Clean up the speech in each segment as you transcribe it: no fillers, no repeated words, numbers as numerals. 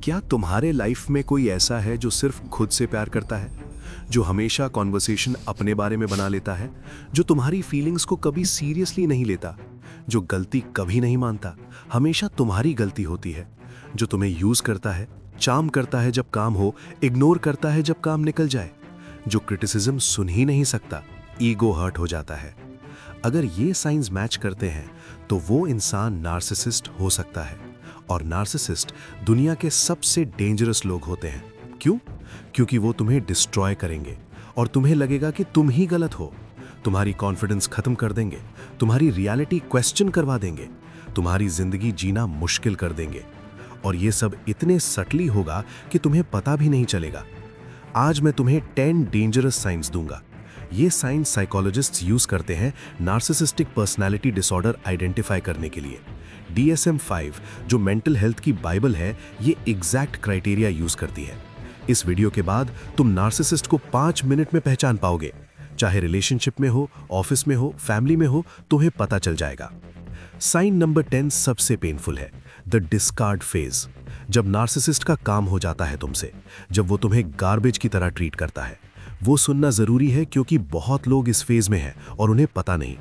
क्या तुम्हारे लाइफ में कोई ऐसा है जो सिर्फ खुद से प्यार करता है, जो हमेशा कॉन्वर्सेशन अपने बारे में बना लेता है, जो तुम्हारी फीलिंग्स को कभी सीरियसली नहीं लेता, जो गलती कभी नहीं मानता, हमेशा तुम्हारी गलती होती है, जो तुम्हें यूज करता है, चार्म करता है जब काम हो, इग्नोर करता है जब काम निकल जाए, जो क्रिटिसिज्म सुन ही नहीं सकता, ईगो हर्ट हो जाता है? अगर ये साइंस मैच करते हैं तो वो इंसान नार्सिसिस्ट हो सकता है। और नार्सिसिस्ट दुनिया के सबसे डेंजरस लोग होते हैं। क्यों? क्योंकि वो तुम्हें डिस्ट्रॉय करेंगे और तुम्हें लगेगा कि तुम ही गलत हो। तुम्हारी कॉन्फिडेंस खत्म कर देंगे, तुम्हारी रियलिटी क्वेश्चन करवा देंगे, तुम्हारी जिंदगी जीना मुश्किल कर देंगे। और ये सब इतने सटली होगा कि तुम्हें पता भी नहीं चलेगा। आज मैं तुम्हें 10 डेंजरस साइंस दूंगा। ये साइंस साइकोलॉजिस्ट्स यूज करते हैं नार्सिसिस्टिक पर्सनालिटी डिसऑर्डर आइडेंटिफाई करने के लिए। DSM-5 जो मेंटल हेल्थ की बाइबल है, ये एग्जैक्ट क्राइटेरिया यूज करती है। इस वीडियो के बाद तुम नार्सिसिस्ट को 5 मिनट में पहचान पाओगे। चाहे रिलेशनशिप में हो, ऑफिस में हो, फैमिली में हो, तुम्हें पता चल जाएगा। साइन नंबर 10 सबसे पेनफुल है, द डिस्कार्ड फेज। जब नार्सिसिस्ट का काम हो जाता है तुमसे, जब वो तुम्हें गार्बेज की तरह ट्रीट करता है। वो सुनना जरूरी है क्योंकि बहुत लोग इस फेज में हैं और उन्हें पता नहीं।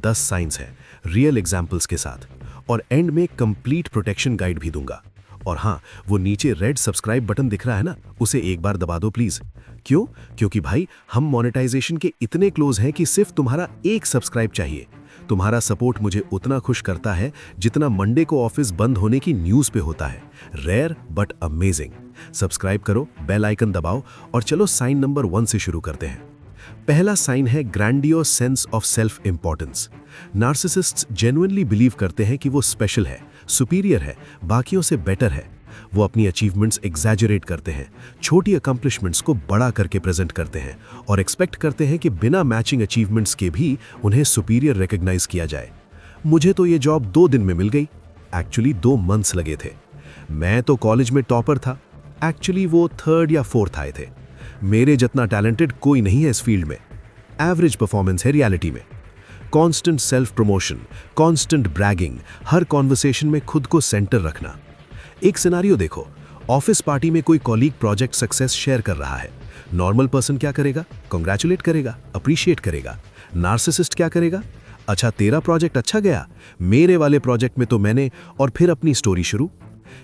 10 साइंस है रियल एग्जाम्पल्स के साथ, और एंड में कंप्लीट प्रोटेक्शन गाइड भी दूंगा। और हाँ, वो नीचे रेड सब्सक्राइब बटन दिख रहा है ना, उसे एक बार दबा दो प्लीज। क्यों? क्योंकि भाई हम मोनेटाइजेशन के इतने क्लोज हैं कि सिर्फ तुम्हारा एक सब्सक्राइब चाहिए। तुम्हारा सपोर्ट मुझे उतना खुश करता है जितना मंडे को ऑफिस बंद होने की न्यूज पे होता है। Rare but amazing. सब्सक्राइब करो, बेल आइकन दबाओ और चलो साइन नंबर 1 से शुरू करते हैं। पहला साइन है grandiose sense of self importance. Narcissists genuinely believe करते हैं कि वो स्पेशल है, सुपीरियर है, बाकियों से बेटर है। वो अपनी अचीवमेंट्स एग्जैजरेट करते हैं, छोटी अकम्प्लिशमेंट्स को बड़ा करके प्रेजेंट करते हैं और एक्सपेक्ट करते हैं कि बिना मैचिंग अचीवमेंट्स के भी उन्हें सुपीरियर रिकॉग्नाइज किया जाए। मुझे तो ये जॉब 2 दिन में मिल गई, एक्चुअली 2 मंथ्स लगे थे। मैं तो कॉलेज में टॉपर था, एक्चुअली वो 3rd या 4th आए थे। मेरे जितना टैलेंटेड कोई नहीं है इस फील्ड में। एवरेज परफॉर्मेंस है रियलिटी में। Constant self promotion, constant bragging, हर कॉन्वर्सेशन में खुद को सेंटर रखना। एक सिनारियो देखो, ऑफिस पार्टी में कोई कॉलीग प्रोजेक्ट सक्सेस शेयर कर रहा है। नॉर्मल पर्सन क्या करेगा? कांग्रेचुलेट करेगा, अप्रिशिएट करेगा। नार्सिसिस्ट क्या करेगा? अच्छा तेरा प्रोजेक्ट अच्छा गया, मेरे वाले प्रोजेक्ट में तो मैंने, और फिर अपनी स्टोरी शुरू।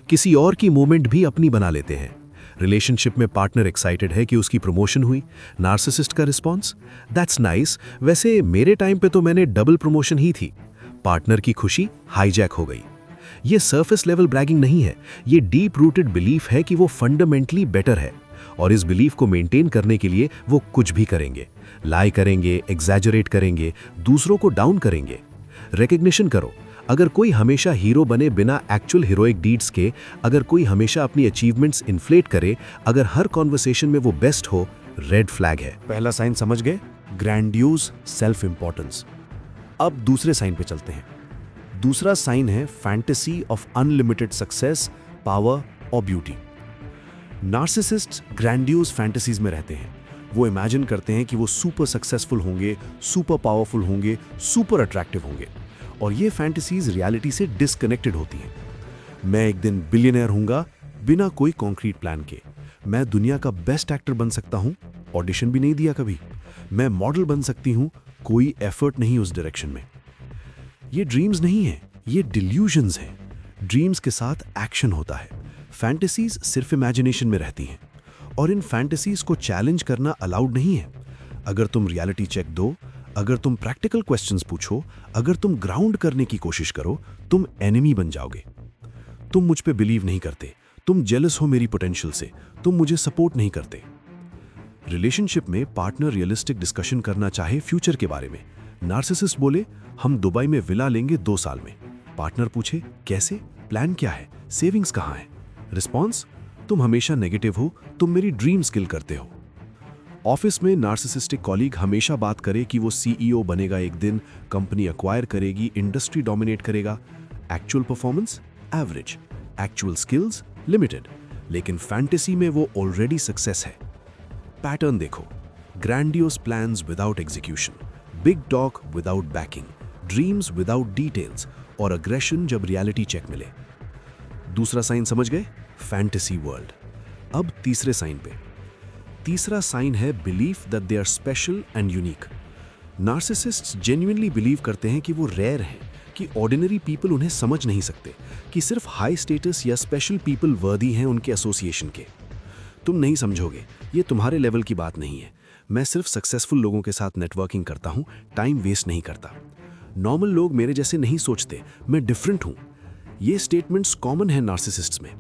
किसी और की मूवमेंट भी अपनी बना लेते हैं। रिलेशनशिप में पार्टनर एक्साइटेड है कि उसकी प्रमोशन हुई, नार्सिसिस्ट का रिस्पॉन्स, दैट्स नाइस, वैसे मेरे टाइम पे तो मैंने डबल प्रमोशन ही थी। पार्टनर की खुशी हाईजैक हो गई। ये सरफेस लेवल ब्रैगिंग नहीं है, ये डीप रूटेड बिलीफ है कि वो फंडामेंटली बेटर है, और इस बिलीफ को मेंटेन करने के लिए वो कुछ भी करेंगे। लाई करेंगे, एग्जैजरेट करेंगे, दूसरों को डाउन करेंगे। रिकग्निशन करो, अगर कोई हमेशा हीरो बने बिना एक्चुअल हीरोइक डीड्स के, अगर कोई हमेशा अपनी अचीवमेंट्स इन्फ्लेट करे, अगर हर कॉन्वर्सेशन में वो बेस्ट हो, रेड फ्लैग है। पहला साइन समझ गए, ग्रैंडियोस सेल्फ इंपॉर्टेंस। अब दूसरे साइन पे चलते हैं। दूसरा साइन है fantasy of unlimited success, power और ब्यूटी। नार्सिसिस्ट्स ग्रैंडियोस फैंटेसीज में रहते हैं। वो इमेजिन करते हैं कि वो सुपर सक्सेसफुल होंगे, सुपर पावरफुल होंगे, सुपर अट्रैक्टिव होंगे, और ये फैंटेसीज रियलिटी से डिस्कनेक्टेड होती हैं। मैं एक दिन बिलियनर हूंगा बिना कोई कॉन्क्रीट प्लान के। मैं दुनिया का बेस्ट एक्टर बन सकता हूं, ऑडिशन भी नहीं दिया कभी। मैं मॉडल बन सकती हूं, कोई एफर्ट नहीं उस डायरेक्शन में। ये ड्रीम्स नहीं है, ये डिल्यूजन्स हैं। ड्रीम्स के साथ एक्शन होता है। फैंटेसीज सिर्फ इमेजिनेशन में रहती हैं, और इन फैंटेसीज को चैलेंज करना अलाउड नहीं है। अगर तुम रियलिटी चेक दो, अगर तुम प्रैक्टिकल क्वेश्चंस पूछो, अगर तुम ग्राउंड करने की कोशिश करो, तुम एनिमी बन जाओगे। तुम मुझ पे बिलीव नहीं करते, तुम जेलस हो मेरी पोटेंशियल से, तुम मुझे सपोर्ट नहीं करते। रिलेशनशिप में पार्टनर रियलिस्टिक डिस्कशन करना चाहे फ्यूचर के बारे में। नार्सिसिस्ट बोले हम दुबई में विला लेंगे 2 साल में। पार्टनर पूछे कैसे, प्लान क्या है, सेविंग्स कहाँ है? रिस्पॉन्स, तुम हमेशा नेगेटिव हो, तुम मेरी ड्रीम स्किल करते हो। ऑफिस में नार्सिसिस्टिक कॉलीग हमेशा बात करे कि वो CEO बनेगा एक दिन, कंपनी एक्वायर करेगी, इंडस्ट्री डोमिनेट करेगा। Actual performance average, actual skills limited, लेकिन फैंटेसी में वो ऑलरेडी सक्सेस है। पैटर्न देखो, grandiose plans without execution, big talk without banking, dreams without details, और अग्रेशन जब रियलिटी चेक मिले। दूसरा साइन समझ गए, फैंटेसी वर्ल्ड। अब तीसरे साइन पे। तीसरा साइन है belief that they are special and unique. Narcissists genuinely believe करते हैं कि वो रेयर हैं, कि ऑर्डिनरी पीपल उन्हें समझ नहीं सकते, कि सिर्फ हाई स्टेटस या स्पेशल पीपल वर्दी हैं उनके एसोसिएशन के। तुम नहीं समझोगे, ये तुम्हारे लेवल की बात नहीं है। मैं सिर्फ सक्सेसफुल लोगों के साथ नेटवर्किंग करता हूँ, टाइम वेस्ट नहीं करता। नॉर्मल लोग मेरे जैसे नहीं सोचते, मैं डिफरेंट हूँ। ये स्टेटमेंट्स कॉमन है नार्सिसिस्ट्स में।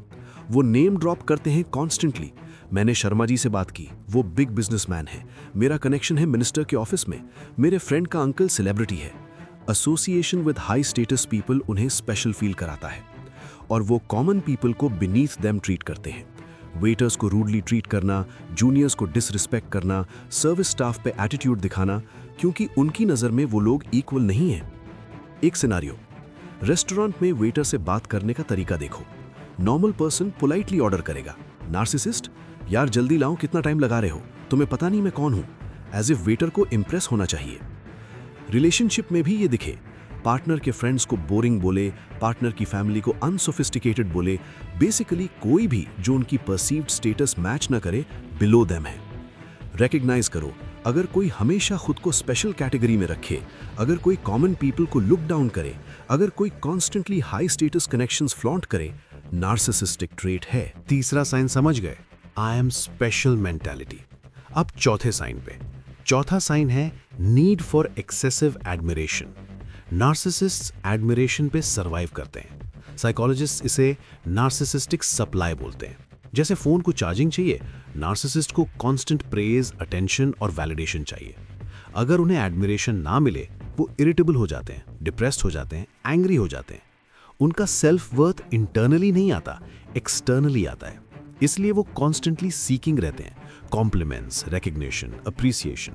वो नेम ड्रॉप करते हैं कॉन्स्टेंटली। मैंने शर्मा जी से बात की, वो बिग बिजनेसमैन है। मेरा कनेक्शन है मिनिस्टर के ऑफिस में। मेरे फ्रेंड का अंकल सेलिब्रिटी है। Association with high status people उन्हें स्पेशल फील कराता है और वो कॉमन पीपल को बीनीथ देम ट्रीट करते हैं। वेटर्स को रूडली ट्रीट करना, जूनियर्स को डिसरिस्पेक्ट करना, सर्विस स्टाफ पे एटीट्यूड दिखाना, क्योंकि उनकी नज़र में वो लोग इक्वल नहीं हैं। एक सिनारियो, रेस्टोरेंट में वेटर से बात करने का तरीका देखो। नॉर्मल पर्सन पोलाइटली ऑर्डर करेगा, नार्सिसिस्ट, यार जल्दी लाओ, कितना टाइम लगा रहे हो, तुम्हें पता नहीं मैं कौन हूं। एज इफ वेटर को इंप्रेस होना चाहिए। रिलेशनशिप में भी ये दिखे, पार्टनर के फ्रेंड्स को बोरिंग बोले, पार्टनर की फैमिली को अनसोफिस्टिकेटेड बोले, बेसिकली कोई भी जो उनकी परसीव्ड स्टेटस मैच ना करे, बिलो देम है। रिकग्नाइज करो, अगर कोई हमेशा खुद को स्पेशल कैटेगरी में रखे, अगर कोई कॉमन पीपल को लुक डाउन करे, अगर कोई constantly high status connections flaunt करे, नार्सिसिस्टिक ट्रेट है। तीसरा साइन समझ गए, आई एम स्पेशल मेंटालिटी। अब चौथे साइन पे। चौथा साइन है need for excessive admiration. Narcissists admiration पे सरवाइव करते हैं। साइकोलॉजिस्ट इसे नार्सिसिस्टिक सप्लाई बोलते हैं। जैसे फोन को चार्जिंग चाहिए, नार्सिसिस्ट को कांस्टेंट प्रेज, अटेंशन और वैलिडेशन चाहिए। अगर उन्हें एडमिरेशन ना मिले, वो इरिटेबल हो जाते हैं, डिप्रेस्ड हो जाते हैं, एंग्री हो जाते हैं। उनका सेल्फ वर्थ इंटरनली नहीं आता, एक्सटर्नली आता है। इसलिए वो कॉन्स्टेंटली सीकिंग रहते हैं, compliments, recognition, appreciation.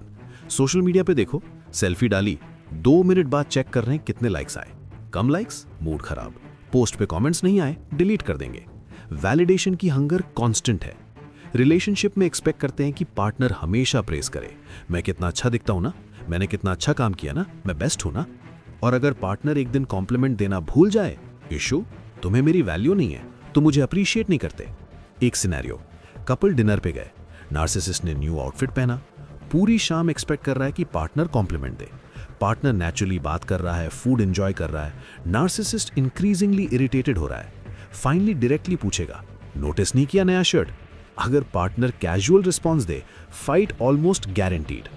Social media पे देखो, सेल्फी डाली, 2 मिनट बाद चेक कर रहे हैं कितने लाइक्स आए। कम लाइक्स, मूड खराब। पोस्ट पे कमेंट्स नहीं आए, डिलीट कर देंगे। वैलिडेशन की हंगर कांस्टेंट है। रिलेशनशिप में एक्सपेक्ट करते हैं कि पार्टनर हमेशा प्रेज करे, मैं कितना अच्छा दिखता हूं ना, मैंने कितना अच्छा काम किया ना, मैं बेस्ट हूं ना। और अगर पार्टनर एक दिन कॉम्प्लीमेंट देना भूल जाए, इशू, तुम्हें मेरी वैल्यू नहीं है, तुम मुझे अप्रिशिएट नहीं करते। एक सिनेरियो, कपल डिनर पे गए, नार्सिसिस्ट ने न्यू आउटफिट पहना, पूरी शाम एक्सपेक्ट कर रहा है कि पार्टनर कॉम्प्लीमेंट दे। पार्टनर नेचुरली बात कर रहा है, फूड एंजॉय कर रहा है, नार्सिसिस्ट इंक्रीजिंगली इरिटेटेड हो रहा है। फाइनली डायरेक्टली पूछेगा, नोटिस नहीं किया नया शर्ट? अगर पार्टनर कैजुअल रिस्पॉन्स दे, फाइट ऑलमोस्ट गारंटीड।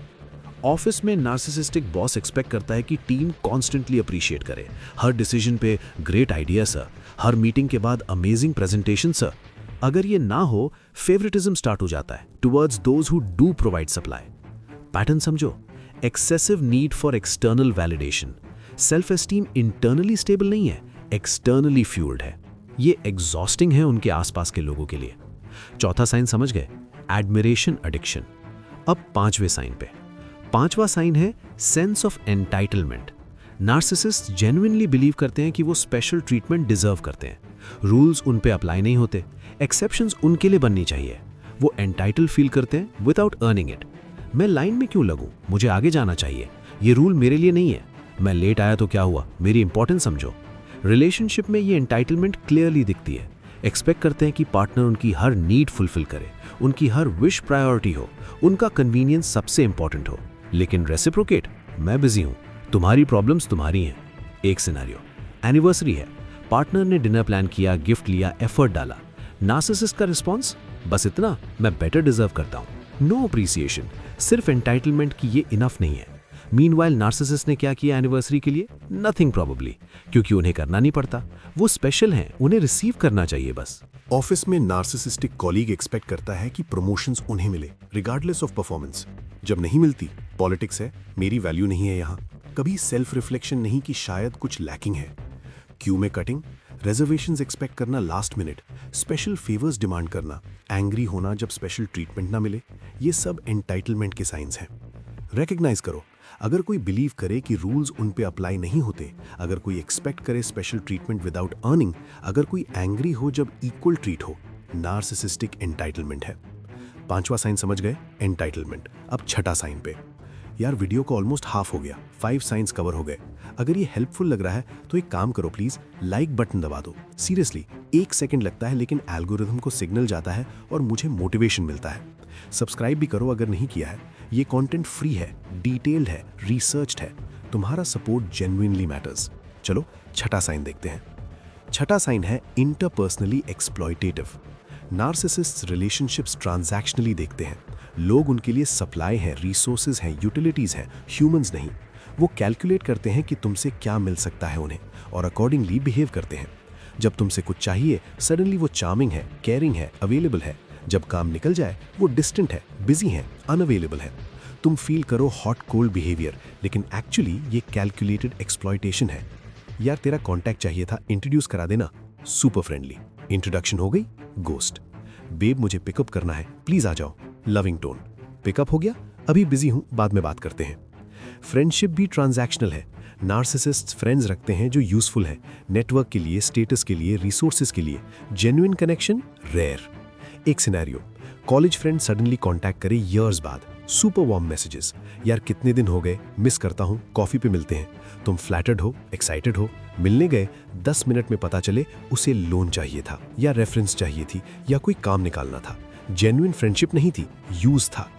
ऑफिस में नार्सिसिस्टिक बॉस एक्सपेक्ट करता है कि टीम कॉन्स्टेंटली अप्रिशिएट करे, हर डिसीजन पे ग्रेट आइडिया सर, हर मीटिंग के बाद अमेजिंग प्रेजेंटेशन सर। अगर ये ना हो, फेवरेटिज्म स्टार्ट हो जाता है towards those who do provide supply. Pattern समझो, excessive need for external validation. Self esteem internally stable नहीं है, एक्सटर्नली फ्यूल्ड है। ये एग्जॉस्टिंग है उनके आसपास के लोगों के लिए। चौथा साइन समझ गए, एडमिरेशन एडिक्शन। अब पांचवें साइन पे। पांचवा साइन है sense of entitlement. Narcissist genuinely believe करते हैं कि वो स्पेशल ट्रीटमेंट डिजर्व करते हैं। रूल्स उन पे अप्लाई नहीं होते, एक्सेप्शंस उनके लिए बननी चाहिए। वो एंटाइटल फील करते हैं विदाउट अर्निंग इट। मैं लाइन में क्यों लगूं, मुझे आगे जाना चाहिए, ये रूल मेरे लिए नहीं है। मैं लेट आया तो क्या हुआ, मेरी इंपॉर्टेंस समझो। रिलेशनशिप में ये एंटाइटलमेंट क्लियरली दिखती है। एक्सपेक्ट करते हैं कि पार्टनर उनकी हर नीड फुलफिल करे, उनकी हर विश प्रायोरिटी हो, उनका कन्वीनियंस सबसे इंपॉर्टेंट हो। लेकिन रेसिप्रोकेट, मैं बिजी हूं, तुम्हारी प्रॉब्लम्स तुम्हारी हैं। एक सिनेरियो, एनिवर्सरी है, पार्टनर ने डिनर प्लान किया, गिफ्ट लिया, एफर्ट डाला। नार्सिसिस्ट का रिस्पॉन्स, बस इतना, मैं बेटर डिजर्व करता हूं। नो अप्रिसिएशन, सिर्फ एंटाइटलमेंट की ये इनफ नहीं है। मीनवाइल नार्सिसिस्ट ने क्या किया एनिवर्सरी के लिए? नथिंग प्रॉबेबली, क्योंकि उन्हें करना नहीं पड़ता। वो स्पेशल हैं, उन्हें रिसीव करना चाहिए बस। ऑफिस में नार्सिसिस्टिक कॉलीग एक्सपेक्ट करता है कि प्रमोशंस उन्हें मिले रिगार्डलेस ऑफ परफॉर्मेंस। जब नहीं मिलती, पॉलिटिक्स है, मेरी वैल्यू नहीं है यहाँ। कभी सेल्फ रिफ्लेक्शन नहीं कि शायद कुछ लैकिंग है। क्यू में कटिंग, रिजर्वेशंस एक्सपेक्ट करना last minute, special favours demand करना, एंग्री होना जब स्पेशल ट्रीटमेंट ना मिले, ये सब एंटाइटलमेंट के साइंस हैं। रिकग्नाइज करो, अगर कोई बिलीव करे कि रूल्स उन पे अप्लाई नहीं होते, अगर कोई एक्सपेक्ट करे स्पेशल ट्रीटमेंट विदाउट अर्निंग, अगर कोई एंग्री हो जब इक्वल ट्रीट हो, नार्सिसिस्टिक एंटाइटलमेंट है। पांचवा साइन समझ गए, एंटाइटलमेंट। अब छठा साइन पे। यार वीडियो का ऑलमोस्ट हाफ हो गया, 5 साइंस कवर हो गए। अगर ये हेल्पफुल लग रहा है तो एक काम करो प्लीज, लाइक बटन दबा दो। सीरियसली 1 सेकंड लगता है लेकिन एल्गोरिथम को सिग्नल जाता है और मुझे मोटिवेशन मिलता है। सब्सक्राइब भी करो अगर नहीं किया है। ये कंटेंट फ्री है, डिटेल्ड है, रिसर्च्ड है। तुम्हारा सपोर्ट जेन्युइनली मैटर्स। चलो छठा साइन देखते हैं। छठा साइन है इंटरपर्सनली एक्सप्लॉयटेटिव। नार्सिसिस्ट्स रिलेशनशिप्स ट्रांजैक्शनली देखते हैं। लोग उनके लिए सप्लाई हैं, रिसोर्सेज हैं, यूटिलिटीज हैं, ह्यूमंस नहीं। वो कैलकुलेट करते हैं कि तुमसे क्या मिल सकता है उन्हें और अकॉर्डिंगली बिहेव करते हैं। जब तुमसे कुछ चाहिए सडनली वो चार्मिंग है, केयरिंग है, अवेलेबल है। जब काम निकल जाए वो डिस्टेंट है, बिजी है, अनअवेलेबल है। तुम फील करो हॉट कोल्ड बिहेवियर, लेकिन एक्चुअली ये कैलकुलेटेड एक्सप्लॉयटेशन है। यार तेरा कॉन्टैक्ट चाहिए था, इंट्रोड्यूस करा देना। Super friendly. इंट्रोडक्शन हो गई, गोस्ट। बेब मुझे पिकअप करना है, प्लीज आ जाओ। Loving tone. पिकअप हो गया, अभी बिजी हूं, बाद में बात करते हैं। फ्रेंडशिप भी ट्रांजैक्शनल है। नार्सिसिस्ट्स फ्रेंड्स रखते हैं जो यूजफुल है, नेटवर्क के लिए, स्टेटस के लिए, रिसोर्सेज के लिए। Genuine connection rare. एक scenario, college friend suddenly contact करे ईयर्स बाद। सुपर वार्म मैसेजेस, यार कितने दिन हो गए, मिस करता हूं, कॉफी पे मिलते हैं। तुम फ्लैटर्ड हो, एक्साइटेड हो, मिलने गए, 10 मिनट में पता चले उसे लोन चाहिए था या रेफरेंस चाहिए थी या कोई काम निकालना था। जेन्युइन फ्रेंडशिप नहीं थी, यूज था।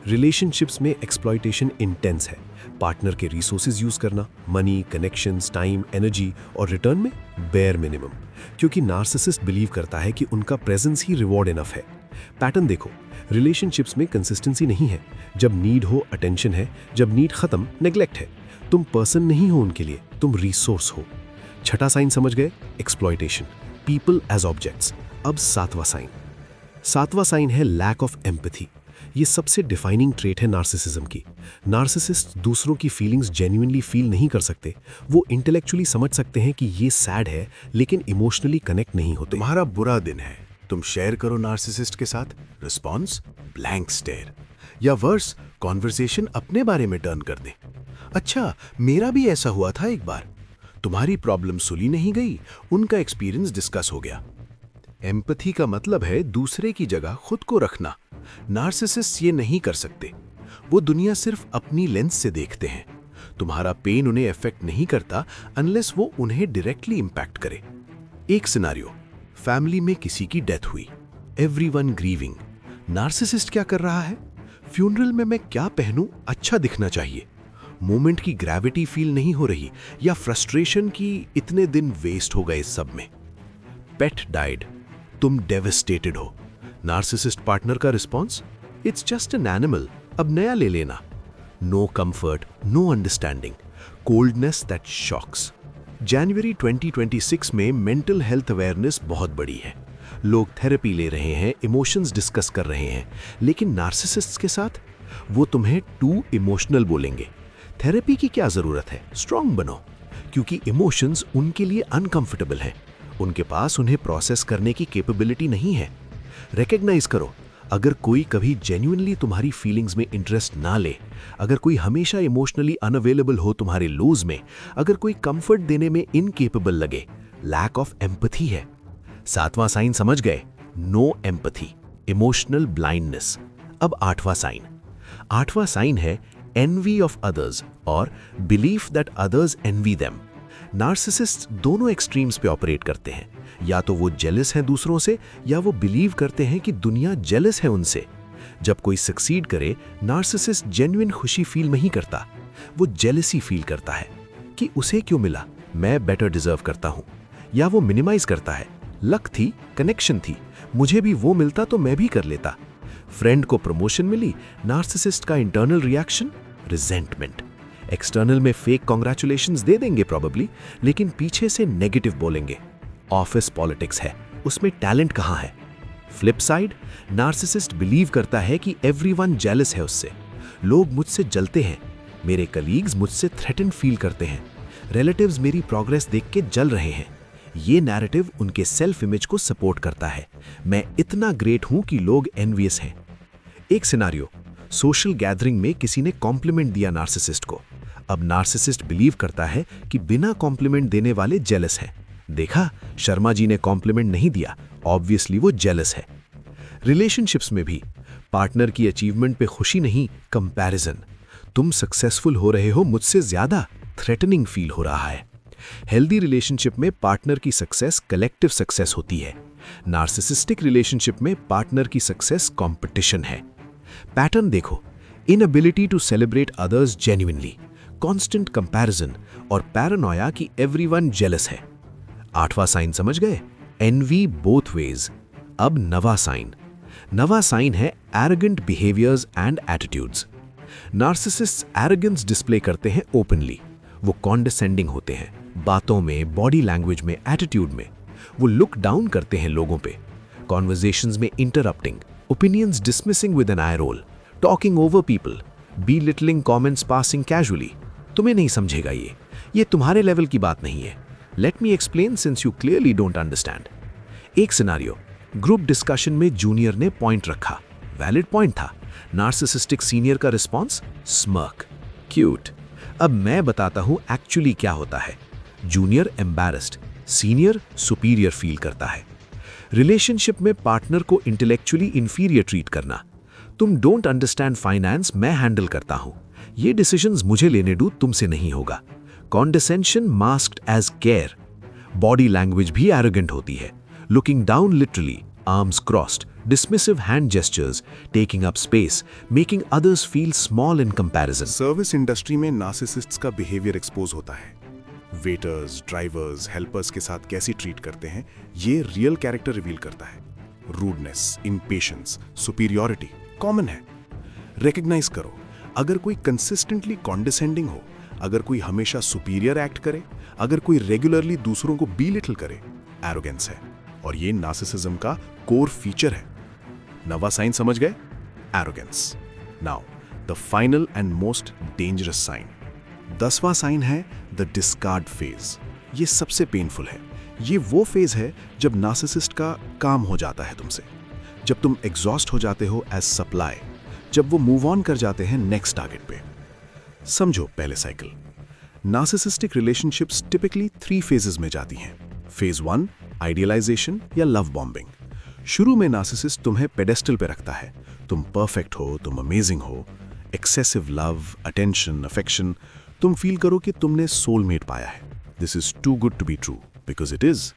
रिलेशनशिप्स में एक्सप्लॉयटेशन इंटेंस है। पार्टनर के रिसोर्सेज यूज करना, मनी, कनेक्शंस, टाइम, एनर्जी, और रिटर्न में बेयर मिनिमम। क्योंकि नार्सिसिस्ट बिलीव करता है कि उनका प्रेजेंस ही रिवॉर्ड इनफ है। पैटर्न देखो, रिलेशनशिप्स में कंसिस्टेंसी नहीं है। जब नीड हो अटेंशन है, जब नीड खत्म नेग्लेक्ट है। तुम पर्सन नहीं हो उनके लिए, तुम रिसोर्स हो। छठा साइन समझ गए, एक्सप्लॉयटेशन, पीपल एज ऑब्जेक्ट्स। अब सातवां साइन। सातवां साइन है लैक ऑफ एम्पैथी। ये सबसे डिफाइनिंग ट्रेट है नार्सिसिज्म की। नार्सिसिस्ट दूसरों की फीलिंग्स जेन्युइनली फील नहीं कर सकते। वो इंटेलेक्चुअली समझ सकते हैं कि ये सैड है, लेकिन इमोशनली कनेक्ट नहीं होते। तुम्हारा बुरा दिन है, तुम शेयर करो नार्सिसिस्ट के साथ, रिस्पॉन्स ब्लैंक स्टेयर, या वर्स कॉन्वर्सेशन अपने बारे में टर्न कर दे। अच्छा, मेरा भी ऐसा हुआ था एक बार। तुम्हारी प्रॉब्लम सुनी नहीं गई, उनका एक्सपीरियंस डिस्कस हो गया। एम्पैथी का मतलब है दूसरे की जगह खुद को रखना। नार्सिसिस्ट ये नहीं कर सकते। वो दुनिया सिर्फ अपनी लेंस से देखते हैं। तुम्हारा पेन उन्हें अफेक्ट नहीं करता अनलेस वो उन्हें डायरेक्टली इंपैक्ट करे। एक सिनेरियो, फैमिली में किसी की डेथ हुई, एवरीवन ग्रीविंग। नार्सिसिस्ट क्या कर रहा है? फ्यूनरल में मैं क्या पहनूं अच्छा दिखना चाहिए। मोमेंट की ग्रेविटी फील नहीं हो रही, या फ्रस्ट्रेशन की इतने दिन वेस्ट हो गए सब में। पेट डाइड, तुम डेविस्टेटेड हो। नार्सिसिस्ट पार्टनर का response, it's just an animal, अब नया ले लेना। No comfort, no understanding, coldness that shocks. जनवरी 2026 में मेंटल हेल्थ अवेयरनेस बहुत बड़ी है। लोग थेरेपी ले रहे हैं, इमोशंस डिस्कस कर रहे हैं, लेकिन नार्सिसिस्ट्स के साथ वो तुम्हें टू इमोशनल बोलेंगे। थेरेपी की क्या जरूरत है, स्ट्रांग बनो। क्योंकि इमोशंस उनके लिए अनकंफर्टेबल है। उनके पास उन्हें प्रोसेस करने की कैपेबिलिटी नहीं है। रिकॉग्नाइज करो, अगर कोई कभी जेन्युइनली तुम्हारी फीलिंग्स में इंटरेस्ट ना ले, अगर कोई हमेशा इमोशनली अनअवेलेबल हो तुम्हारे लोज में, अगर कोई कंफर्ट देने में इनकेपेबल लगे, लैक ऑफ एम्पैथी है। सातवां साइन समझ गए, नो एम्पैथी, इमोशनल ब्लाइंडनेस। अब आठवां साइन। आठवां साइन है एनवी ऑफ अदर्स और belief that others envy them. Narcissist दोनों एक्सट्रीम्स पे ऑपरेट करते हैं। या तो वो जेलस हैं दूसरों से, या वो बिलीव करते हैं कि दुनिया जेलस है उनसे। जब कोई सक्सीड करे, नार्सिसिस्ट जेन्युइन खुशी फील नहीं करता, वो जेलसी फील करता है कि उसे क्यों मिला, मैं बेटर डिजर्व करता हूं। या वो मिनिमाइज करता है, लक थी, कनेक्शन थी, मुझे भी वो मिलता तो मैं भी कर लेता। फ्रेंड को प्रमोशन मिली, नार्सिसिस्ट का इंटरनल रिएक्शन रिजेंटमेंट। एक्सटर्नल में फेक कॉन्ग्रेचुलेशंस दे देंगे प्रॉबेबली, लेकिन पीछे से नेगेटिव बोलेंगे। ऑफिस पॉलिटिक्स है, उसमें टैलेंट कहाँ है? फ्लिप साइड, नार्सिसिस्ट बिलीव करता है कि एवरीवन जेलस है उससे। लोग मुझसे जलते हैं, मेरे कलीग्स मुझसे थ्रेटन फील करते हैं, रिलेटिव्स मेरी प्रोग्रेस देख के जल रहे हैं। ये नैरेटिव उनके सेल्फ इमेज को सपोर्ट करता है। मैं इतना ग्रेट हूं कि लोग एनवियस हैं। एक सिनेरियो, सोशल गैदरिंग में किसी ने कॉम्प्लीमेंट दिया नार्सिसिस्ट को। अब नार्सिसिस्ट बिलीव करता है कि बिना कॉम्प्लीमेंट देने वाले जेलस हैं। देखा, शर्मा जी ने कॉम्प्लीमेंट नहीं दिया, ऑब्वियसली वो जेलस है। रिलेशनशिप्स में भी पार्टनर की अचीवमेंट पे खुशी नहीं, कंपैरिजन। तुम सक्सेसफुल हो रहे हो मुझसे ज्यादा थ्रेटनिंग फील हो रहा है। हेल्दी रिलेशनशिप में पार्टनर की सक्सेस कलेक्टिव सक्सेस होती है। नार्सिसिस्टिक रिलेशनशिप में पार्टनर की सक्सेस कंपटीशन है। पैटर्न देखो, inability to celebrate others genuinely, constant comparison और पैरानोया कि एवरीवन जेलस है। 8वां साइन समझ गए? Envy both ways. अब नवा साइन है arrogant behaviours and attitudes. Narcissists arrogance display करते हैं ओपनली। वो कॉन्डेसेंडिंग होते हैं, बातों में, बॉडी लैंग्वेज में, एटीट्यूड में। वो लुक डाउन करते हैं लोगों पे, कॉन्वर्जेशंस में interrupting, opinions dismissing with an eye roll, talking over people, belittling comments passing casually. तुम्हें नहीं समझेगा ये तुम्हारे लेवल की बात नहीं है। Let me explain since you clearly don't understand. एक सिनारियो, ग्रुप डिस्कशन में जूनियर ने पॉइंट रखा, वैलिड पॉइंट था। नार्सिसिस्टिक सीनियर का रिस्पॉन्स स्मर्क, क्यूट। अब मैं बताता हूं एक्चुअली क्या होता है। Junior embarrassed, senior superior feel करता है। रिलेशनशिप में पार्टनर को इंटेलेक्चुअली इंफीरियर ट्रीट करना। तुम डोंट अंडरस्टैंड फाइनेंस, मैं हैंडल करता हूं, ये डिसीजंस मुझे लेने दूं, तुमसे नहीं होगा। Condescension masked as care. Body language भी एरोगेंट होती है, looking down literally, arms crossed, dismissive hand gestures, taking up space, making others feel small in comparison. Service industry में नार्सिसिस्ट्स का बिहेवियर एक्सपोज होता है। वेटर्स, ड्राइवर्स, हेल्पर्स के साथ कैसी ट्रीट करते हैं, ये रियल कैरेक्टर रिवील करता है। रूडनेस, इम्पेशंस, सुपीरियरिटी कॉमन है। रिकग्नाइज करो, अगर कोई कंसिस्टेंटली कॉन्डिसेंडिंग हो, अगर कोई हमेशा सुपीरियर एक्ट करे, अगर कोई रेगुलरली दूसरों को बी-लिटिल करे, एरोगेंस है और ये नार्सिसिज्म का कोर फीचर है। नवा साइन समझ गए? Arrogance. Now the final and most dangerous sign, 10वां साइन है द डिस्कार्ड फेज। ये सबसे पेनफुल है। ये वो फेज है जब नार्सिसिस्ट का काम हो जाता है तुमसे, जब तुम एग्जॉस्ट हो जाते हो एज सप्लाई, जब वो मूव ऑन कर जाते हैं नेक्स्ट टारगेट पे। समझो पहले cycle. Narcissistic relationships typically 3 phases में जाती हैं। फेज 1 आइडियलाइजेशन या लव बॉम्बिंग। शुरू में नार्सिसिस्ट तुम्हें पेडेस्टल पे रखता है, तुम परफेक्ट हो, तुम अमेजिंग हो, एक्सेसिव लव, अटेंशन, अफेक्शन, तुम फील करो कि तुमने सोलमेट पाया है। This is too good to be true because it is.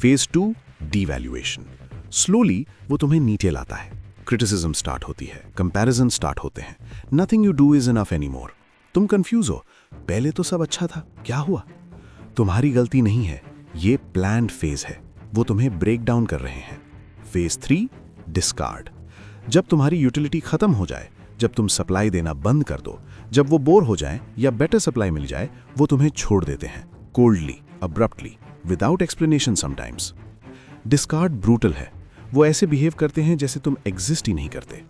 Phase 2 devaluation. Slowly वो तुम्हें नीचे लाता है, क्रिटिसिज्म स्टार्ट होती है, कंपैरिजन स्टार्ट होते हैं, nothing you do is enough anymore. तुम कंफ्यूज हो, पहले तो सब अच्छा था, क्या हुआ? तुम्हारी गलती नहीं है, ये प्लान्ड फेज है, वो तुम्हें ब्रेक डाउन कर रहे हैं। Phase 3 discard. जब तुम्हारी यूटिलिटी खत्म हो जाए, जब तुम सप्लाई देना बंद कर दो, जब वो बोर हो जाए या बेटर सप्लाई मिल जाए, वो तुम्हें छोड़ देते हैं, coldly, abruptly, without explanation sometimes. Discard brutal है, वो ऐसे बिहेव करते हैं जैसे तुम एग्जिस्ट ही नहीं करते।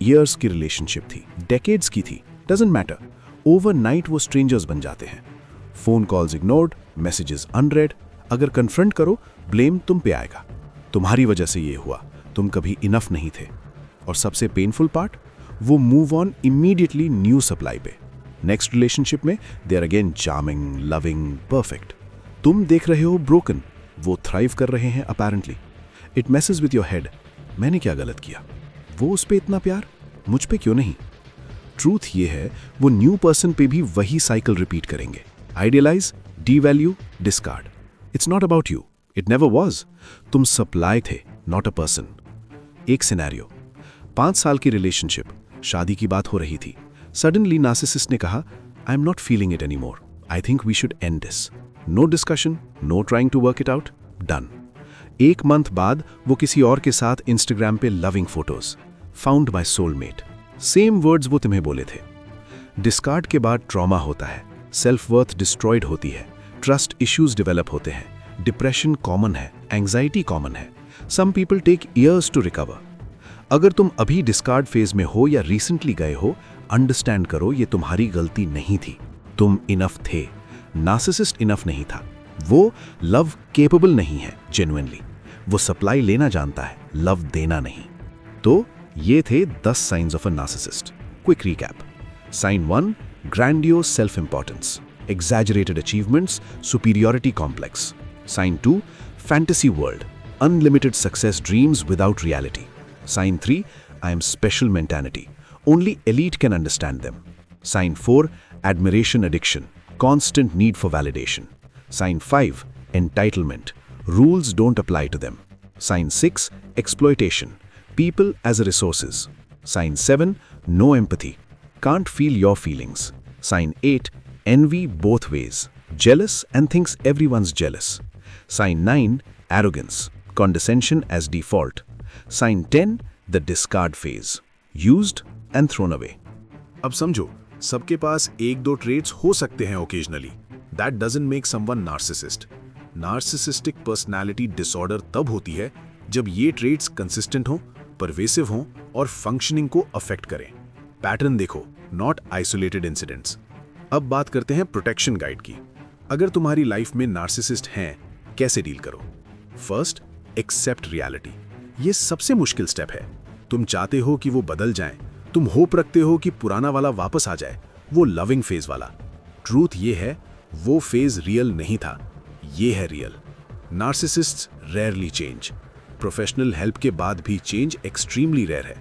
ईयर्स की रिलेशनशिप थी, डेकेड्स की थी, डजंट मैटर, ओवरनाइट वो स्ट्रेंजर्स बन जाते हैं। Phone calls ignored, messages unread, अगर कन्फ्रंट करो ब्लेम तुम पे आएगा, तुम्हारी वजह से ये हुआ, तुम कभी इनफ नहीं थे। और सबसे पेनफुल पार्ट, वो move on immediately new supply पे। नेक्स्ट रिलेशनशिप में they are again charming, loving, perfect. तुम देख रहे हो ब्रोकन, वो थ्राइव कर रहे हैं apparently. It message with your head, मैंने क्या गलत किया, वो उस पे इतना प्यार, मुझ पे क्यों नहीं? ट्रूथ ये है, वो न्यू पर्सन पे भी वही साइकिल रिपीट करेंगे। Idealize, devalue, discard. It's not about you, it never was. तुम सप्लाई थे, नॉट अ पर्सन। एक सिनेरियो, 5 साल की रिलेशनशिप, शादी की बात हो रही थी। सडनली नार्सिसिस्ट ने कहा, I am not feeling it anymore, I think we should end this. No discussion, no trying to work it out, done. 1 month बाद वो किसी और के साथ इंस्टाग्राम पे loving photos, found my soulmate, same words वो तुम्हें बोले थे। डिस्कार्ड के बाद ट्रॉमा होता है, सेल्फ वर्थ डिस्ट्रॉयड होती है, ट्रस्ट इश्यूज डेवलप होते हैं, डिप्रेशन कॉमन है, एंग्जाइटी कॉमन है। Some people take years to recover. अगर तुम अभी डिस्कार्ड फेज में हो या रिसेंटली गए हो, अंडरस्टैंड करो ये तुम्हारी गलती नहीं थी, तुम इनफ थे। नार्सिसिस्ट इनफ नहीं था, वो लव केपेबल नहीं है जेन्युइनली, वो सप्लाई लेना जानता है, लव देना नहीं। तो ये थे 10 signs of a narcissist. Quick recap. Sign 1 grandiose self importance, exaggerated achievements, superiority complex. Sign 2 fantasy world, unlimited success dreams without reality. Sign 3 I am special mentality, only elite can understand them. Sign 4, admiration addiction, constant need for validation. Sign 5, entitlement, rules don't apply to them. Sign 6, exploitation, people as resources. Sign 7, no empathy, can't feel your feelings. Sign 8, envy both ways, jealous and thinks everyone's jealous. Sign 9, arrogance, condescension as default. Sign 10, the discard phase, used and thrown away. अब समझो, सबके पास एक दो traits हो सकते हैं occasionally. That doesn't make someone narcissist. Narcissistic personality disorder तब होती है जब ये ट्रेट्स कंसिस्टेंट हों, परवेसिव हों और फंक्शनिंग को अफेक्ट करें. पैटर्न देखो, नॉट आइसोलेटेड इंसिडेंट्स. अब बात करते हैं प्रोटेक्शन गाइड की. अगर तुम्हारी लाइफ में नार्सिसिस्ट हैं, कैसे डील करो? First, accept reality. ये सबसे मुश्किल स्टेप है. तुम चाहते हो कि वो बदल जाएं, तुम होप रखते हो कि पुराना वाला वापस आ जाए, वो लविंग फेज वाला. ट्रूथ ये है, वो फेज रियल नहीं था, ये है real. Narcissists rarely change. Professional help के बाद भी चेंज एक्सट्रीमली रेयर है.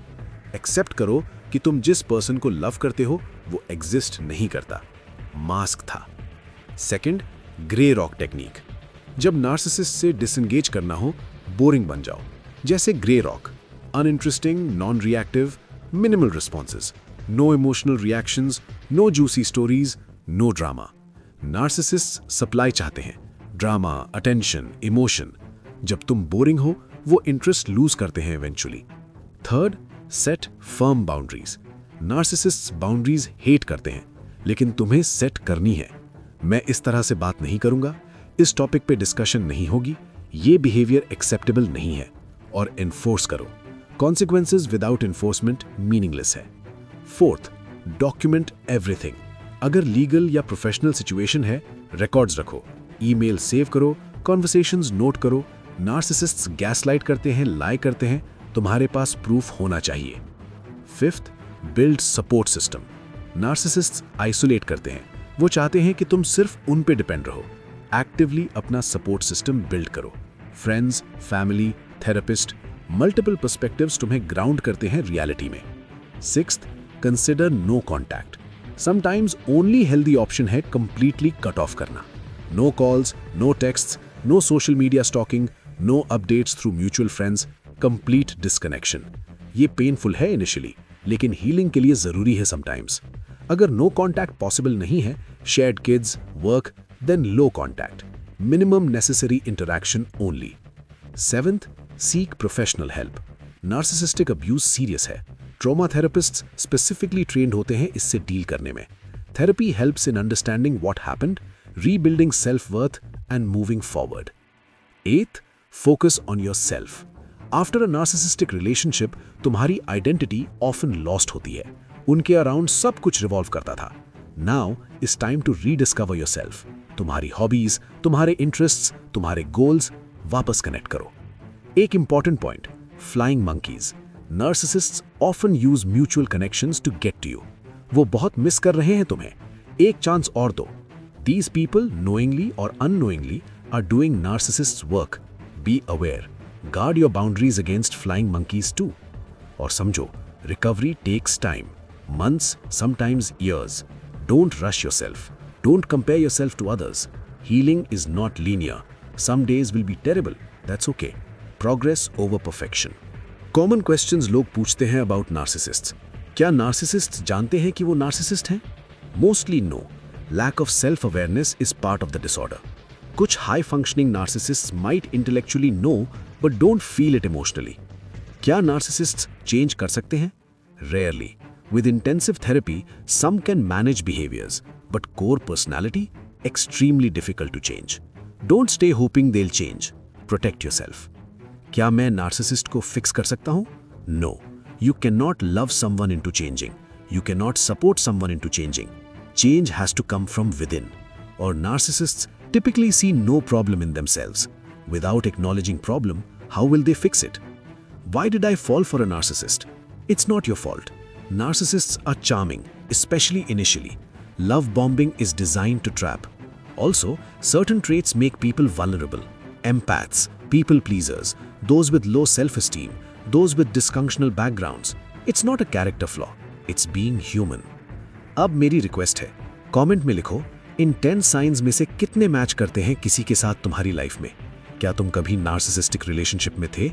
एक्सेप्ट करो कि तुम जिस पर्सन को लव करते हो वो एग्जिस्ट नहीं करता, मास्क था. Second, grey rock technique. जब नार्सिसिस्ट से डिसएंगेज करना हो, बोरिंग बन जाओ. जैसे grey rock, uninteresting, non reactive, minimal responses, no emotional reactions, no juicy stories, no drama. Narcissists supply चाहते हैं, ड्रामा, अटेंशन, इमोशन. जब तुम बोरिंग हो, वो इंटरेस्ट लूज करते हैं eventually. Third, set firm boundaries. Narcissists boundaries hate करते हैं, लेकिन तुम्हें सेट करनी है. मैं इस तरह से बात नहीं करूंगा, इस टॉपिक पे डिस्कशन नहीं होगी, ये बिहेवियर एक्सेप्टेबल नहीं है, और एनफोर्स करो. कॉन्सिक्वेंसेज विदाउट एनफोर्समेंट मीनिंगलेस है. Fourth, document everything. अगर लीगल या प्रोफेशनल सिचुएशन है, रिकॉर्ड्स रखो, ईमेल सेव करो, कॉन्वर्सेशंस नोट करो. नार्सिसिस्ट्स गैसलाइट करते हैं, लाई करते हैं, तुम्हारे पास प्रूफ होना चाहिए. Fifth, build support system. Narcissists isolate करते हैं, वो चाहते हैं कि तुम सिर्फ उन पे डिपेंड रहो. एक्टिवली अपना सपोर्ट सिस्टम बिल्ड करो. Friends, family, therapist, multiple perspectives तुम्हें ग्राउंड करते हैं रियलिटी में. Sixth, consider no contact. Sometimes only healthy option है कंप्लीटली कट ऑफ करना. No calls, no texts, no social media stalking, no updates through mutual friends, complete disconnection. ये painful है initially, लेकिन healing के लिए जरूरी है समटाइम्स. अगर नो कॉन्टैक्ट पॉसिबल नहीं है, shared kids, work, then low contact. Minimum necessary interaction only. Seventh, seek professional help. Narcissistic abuse serious है. ट्रॉमा थेरेपिस्ट्स स्पेसिफिकली ट्रेंड होते हैं इससे डील करने में. Therapy helps in understanding what happened, rebuilding self worth and moving forward. Eighth, focus on yourself. After a narcissistic relationship तुम्हारी identity often lost होती है. उनके अराउंड सब कुछ रिवॉल्व करता था. Now is time to rediscover yourself. तुम्हारी hobbies, तुम्हारे इंटरेस्ट्स, तुम्हारे गोल्स वापस कनेक्ट करो. एक important point, flying monkeys. Narcissists often use mutual connections to get to you. वो बहुत मिस कर रहे हैं तुम्हें, एक चांस और दो. These people knowingly or unknowingly are doing narcissists' work. Be aware. Guard your boundaries against flying monkeys too. और समझो, recovery takes time. Months, sometimes years. Don't rush yourself. Don't compare yourself to others. Healing is not linear. Some days will be terrible. That's okay. Progress over perfection. Common questions लोग पूछते हैं about narcissists. क्या narcissists जानते हैं कि वो narcissist हैं? Mostly no. Lack of self-awareness is part of the disorder. कुछ high-functioning narcissists might intellectually know but don't feel it emotionally. क्या narcissists change कर सकते हैं? Rarely. With intensive therapy, some can manage behaviors, but core personality extremely difficult to change. Don't stay hoping they'll change. Protect yourself. क्या मैं narcissist को fix कर सकता हूँ? No. You cannot love someone into changing. You cannot support someone into changing. Change has to come from within. Or narcissists typically see no problem in themselves. Without acknowledging problem, how will they fix it? Why did I fall for a narcissist? It's not your fault. Narcissists are charming, especially initially. Love bombing is designed to trap. Also, certain traits make people vulnerable. Empaths, people pleasers, those with low self-esteem, those with dysfunctional backgrounds. It's not a character flaw. It's being human. अब मेरी request है, comment में लिखो इन 10 science में से कितने match करते हैं किसी के साथ तुम्हारी लाइफ में। क्या तुम कभी नार्सिसिस्टिक रिलेशनशिप में थे?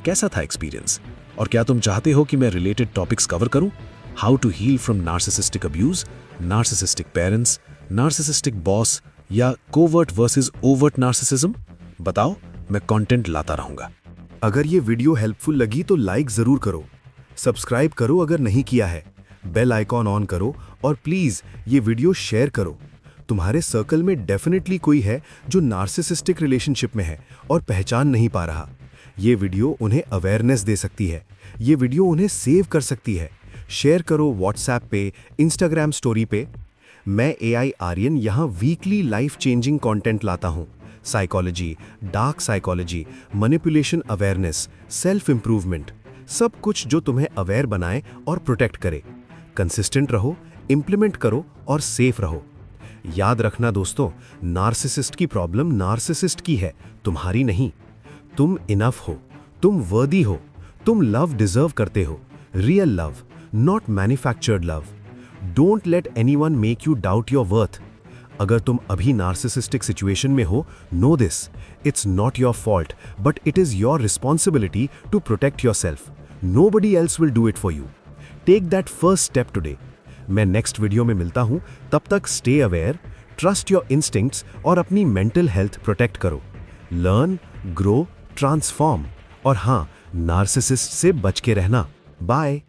कैसा था एक्सपीरियंस? और क्या तुम चाहते हो कि मैं रिलेटेड टॉपिक्स कवर करूं? How to heal from narcissistic abuse, narcissistic parents, narcissistic boss या कोवर्ट वर्सेस ओवर्ट नार्सिसिज्म? बताओ, मैं कंटेंट लाता रहूंगा। अगर ये वीडियो हेल्पफुल लगी तो लाइक जरूर करो, सब्सक्राइब करो अगर नहीं किया है, बेल आइकॉन ऑन करो और प्लीज ये वीडियो शेयर करो। तुम्हारे सर्कल में डेफिनेटली कोई है जो नार्सिसिस्टिक रिलेशनशिप में है और पहचान नहीं पा रहा। ये वीडियो उन्हें अवेयरनेस दे सकती है, ये वीडियो उन्हें सेव कर सकती है। शेयर करो व्हाट्सएप पे, इंस्टाग्राम स्टोरी पे। मैं AI आर्यन यहाँ वीकली लाइफ चेंजिंग कंटेंट लाता हूँ। Psychology, dark psychology, manipulation awareness, self improvement, सब कुछ जो तुम्हें अवेयर बनाए और प्रोटेक्ट करे। कंसिस्टेंट रहो, इंप्लीमेंट करो और सेफ रहो। याद रखना दोस्तों, नार्सिसिस्ट की प्रॉब्लम नार्सिसिस्ट की है, तुम्हारी नहीं। तुम इनफ हो, तुम वर्दी हो, तुम लव डिजर्व करते हो, real love, not manufactured love. Don't let anyone make you doubt your worth. अगर तुम अभी नार्सिसिस्टिक सिचुएशन में हो, know this, it's not your fault but it is your responsibility to protect your self. Nobody else will do it for you. Take that first step today. मैं next video में मिलता हूं, तब तक stay aware, trust your instincts और अपनी mental health protect करो। Learn, grow, transform और हाँ, नार्सिसिस्ट से बच के रहना। बाय।